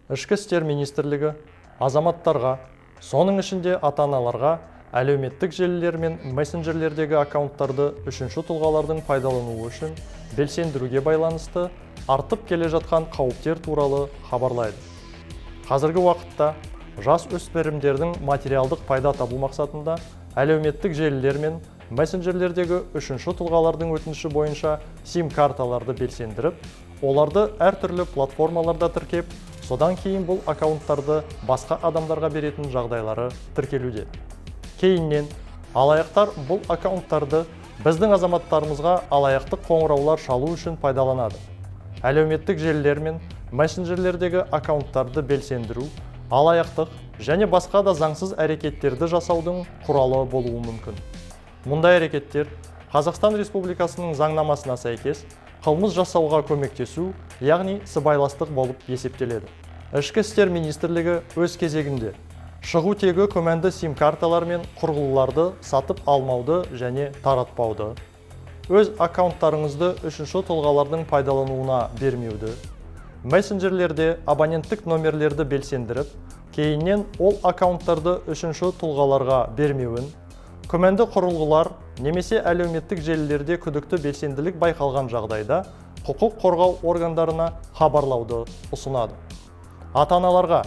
Ішкі істер министрлігі азаматтарға, соның ішінде ата-аналарға әлеуметтік желілер мен мессенджерлердегі аккаунттарды үшінші тұлғалардың пайдалануы үшін белсендіруге байланысты артып келе жатқан қауіптер туралы хабарлайды. Қазіргі уақытта жас өспірімдердің материалдық пайда табу мақсатында әлеуметтік желілер мен мессенджерлердегі үшінші тұлғалардың өтініші бойынша сим-карталарды белсендіріп, оларды әртүрлі платформаларда тіркеп, содан кейін бұл аккаунттарды басқа адамдарға беретін жағдайлары тіркелуде. Кейіннен алаяқтар бұл аккаунттарды біздің азаматтарымызға алаяқтық қоңыраулар шалу үшін пайдаланады. Әлеуметтік желілер мен мессенджерлердегі аккаунттарды белсендіру, алаяқтық және басқа да заңсыз әрекеттерді жасаудың құралы болуы мүмкін. Мұндай әрекеттер Қазақстан Республикасының заңнамасына сәйкес қылмыс жасауға көмектесу, яғни сыбайластық болып есептеледі. Ішкі істер министрлігі өз кезегінде шығу тегі күмәнді сим-карталар мен құрылғыларды сатып алмауды және таратпауды, өз аккаунттарыңызды үшінші тұлғалардың пайдалануына бермеуді, мессенджерлерде абоненттік номерлерді белсендіріп, кейіннен ол аккаунттарды үшінші тұлғаларға бермеуін, күмәнді құрылғылар немесе әлеуметтік желілерде күдікті белсенділік байқалған жағдайда құқық қорғау органдарына хабарлауды ұсынады. Ата-аналарға,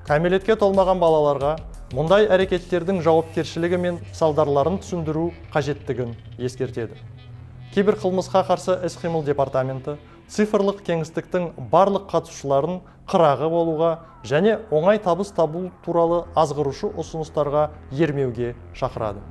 кәмелетке толмаған балаларға мұндай әрекеттердің жауапкершілігі мен салдарларын түсіндіру қажеттігін ескертеді. Киберқылмысқа қарсы іс-қимыл департаменті цифрлық кеңістіктің барлық қатысушыларын қырағы болуға және оңай табыс табу туралы азғырушы ұсыныстарға ермеуге шақырады.